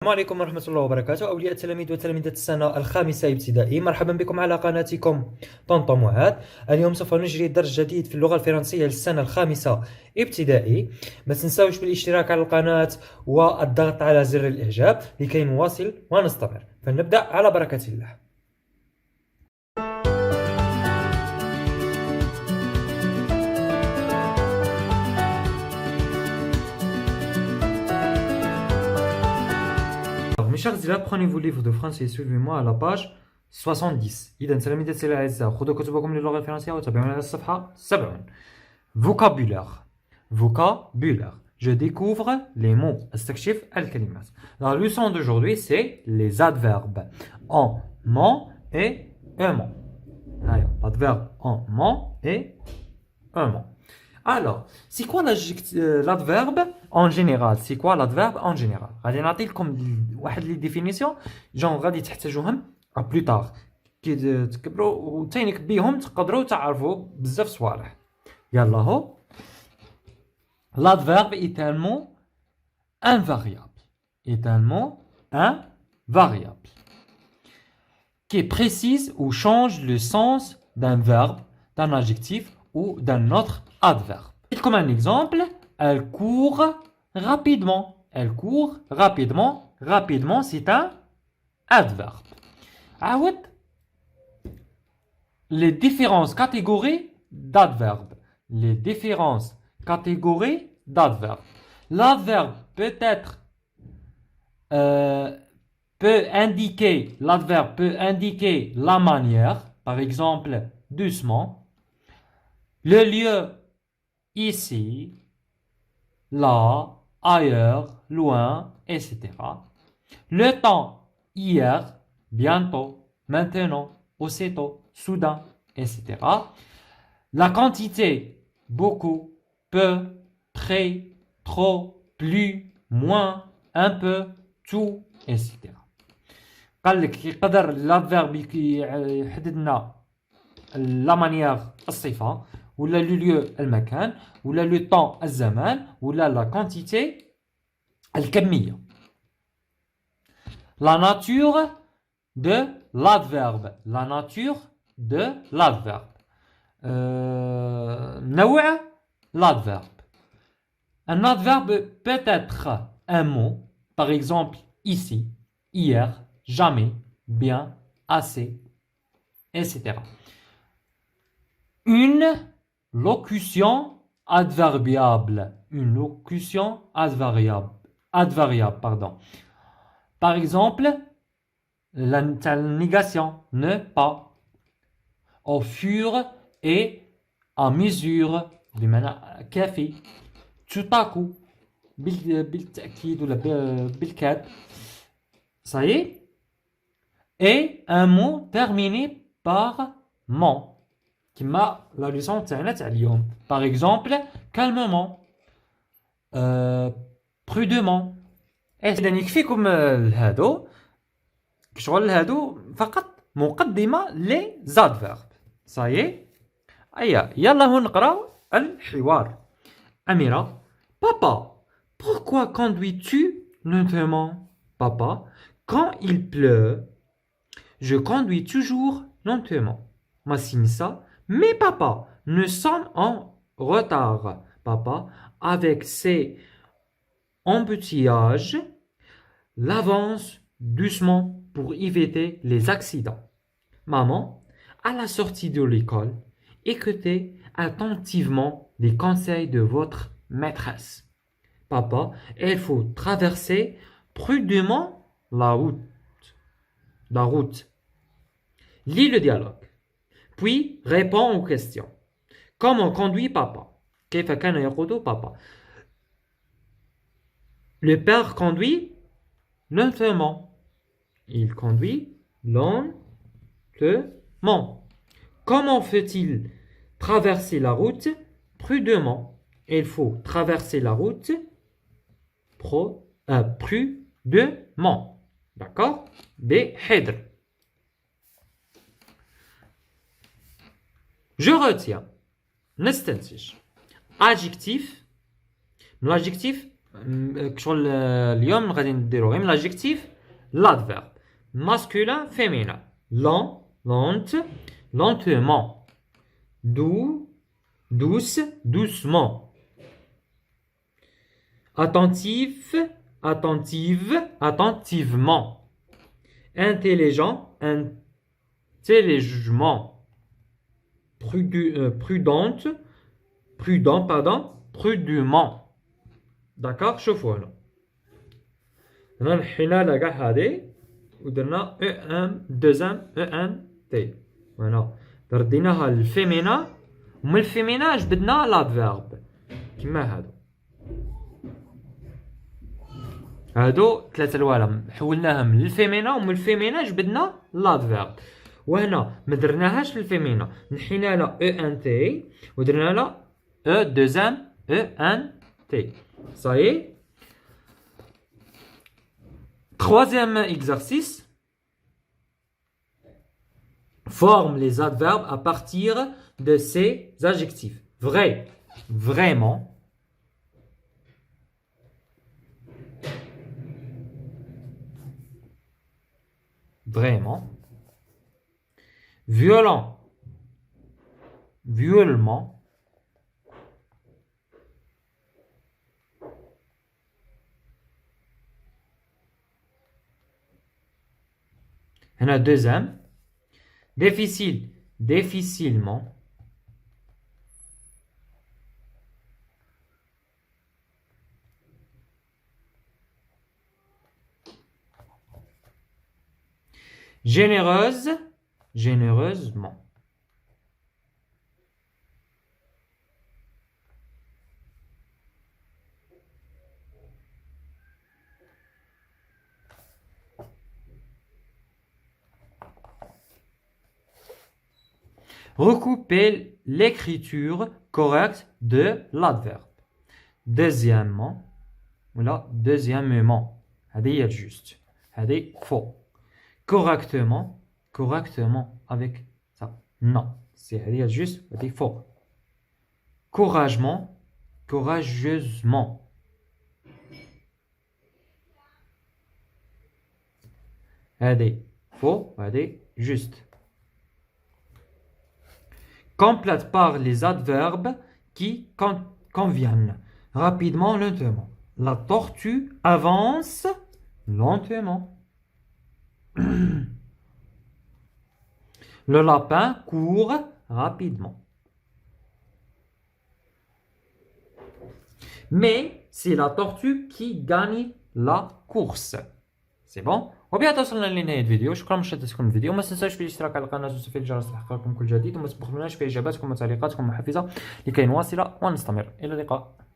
السلام عليكم ورحمة الله وبركاته أولياء التلاميذ وتلاميذة السنة الخامسة ابتدائي، مرحبا بكم على قناتكم طنطا معاذ. اليوم سوف نجري درس جديد في اللغة الفرنسية للسنة الخامسة ابتدائي. ما تنساوش بالاشتراك على القناة والضغط على زر الإعجاب لكي نواصل ونستمر، فلنبدأ على بركة الله. Mes chers élèves, prenez vos livres de français et suivez-moi à la page 70. إذا تلاميذتي الأعزاء خذوا كتبكم للغة الفرنسية وتابعونا على الصفحة 70. Vocabulaire. Vocabulaire. Je découvre les mots. استكشف الكلمات. La leçon d'aujourd'hui c'est les adverbes en ment et aimant. L'adverbe en ment et aimant. Alors, c'est quoi l'adverbe en général? C'est quoi l'adverbe en général? غادي نعطي لكم واحد لي ديفينيسيون جون غادي تحتاجوهم بلو تار كي تكبروا وتينك بيهم تقدروا تعرفوا بزاف صوالح. يلا هو l'adverbe est un mot invariable. Est un mot invariable qui précise ou change le sens d'un verbe, d'un adjectif ou d'un autre adverbe. Comme un exemple, elle court rapidement. Elle court rapidement. Rapidement, c'est un adverbe. عاود les différentes catégories d'adverbes. Les différentes catégories d'adverbes. L'adverbe l'adverbe peut indiquer la manière, par exemple, doucement. Le lieu, ici, là, ailleurs, loin, etc. Le temps, hier, bientôt, maintenant, aussitôt, soudain, etc. La quantité, beaucoup, peu, très, trop, plus, moins, un peu, tout, etc. قال لك يقدر l'adverbe يحدد لنا la manière الصفة ولا le lieu المكان ولا le temps الزمان ولا la quantité الكمية. La nature de l'adverbe. La nature de l'adverbe. نوع l'adverbe. Un adverbe peut être un mot, par exemple ici, hier, jamais, bien, assez, etc. Une locution adverbiable. Une locution adverbiable, pardon. Par exemple, la négation, ne pas, au fur et à mesure, بمعنى كافي, tout à coup, بالتأكيد ولا بالكاد. Ça y est. Et un mot terminé par ment. كما la leçon تاعنا تاع اليوم. Par exemple, calmement, prudemment. إذا يكفيكم هادو شغل هادو فقط مقدمة لي زادفيرب. Ça y est. أيا يلا هو نقراو الحوار. أميرة: Papa, pourquoi conduis-tu lentement? Papa: Quand il pleut, je conduis toujours lentement. Massimissa: Mais papa, nous sommes en retard. Papa: Avec ces embouteillages, l'avance doucement pour éviter les accidents. Maman: À la sortie de l'école, écoutez attentivement les conseils de votre maîtresse. Papa: Il faut traverser prudemment la route. Lis le dialogue. Puis réponds aux questions. Comment conduit papa? كيف كان يقود papa? Le père conduit lentement. Il conduit lentement. Comment fait-il traverser la route? Prudemment. Il faut traverser la route prudemment. D'accord? بحذر. Je retiens. نستنتج. Adjectif. L'adjectif شغل اليوم غادي نديرو غير من l'adjectif l'adverbe masculin féminin lent lente lentement doux douce doucement attentif attentive attentivement intelligent intelligemment prudente prudent pardon prudemment d'accord شوفوا هنا هنا نحينا لها كاع هادي ودرنا او ان دوزام او ان تي هنا رديناها للفيمينا ومن الفيمينا جبدنا لادفيرب كيما هادو ثلاثة الوالم حولناهم للفيمينا ومن الفيمينا جبدنا لادفيرب وهنا ما درناهاش للفيمينا نحينا لها او ان تي ودرنا لها او دوزام او ان تي ça y est. Troisième exercice. Forme les adverbes à partir de ces adjectifs. Vrai, vraiment. Vraiment. Violent, violemment. هنا deuxième. Difficile, difficilement. Généreuse, généreusement. Recouper l'écriture correcte de l'adverbe. Deuxièmement, voilà, deuxièmement, c'est juste, c'est faux. Correctement, correctement avec ça, non, c'est juste, c'est faux. Couragement, courageusement. C'est faux, c'est juste. Complète par les adverbes qui conviennent. Rapidement, lentement. La tortue avance lentement. Le lapin court rapidement. Mais c'est la tortue qui gagne la course. C'est bon؟ وبهذا وصلنا لنهاية الفيديو. شكرا لمشاهدتكم الفيديو. ما تنساوش بالاشتراك على القناة وتفعيل الجرس لإحقاقكم كل جديد وما تبخلوناش بإجاباتكم وتعليقاتكم محفزة لكي نواصل ونستمر. إلى اللقاء.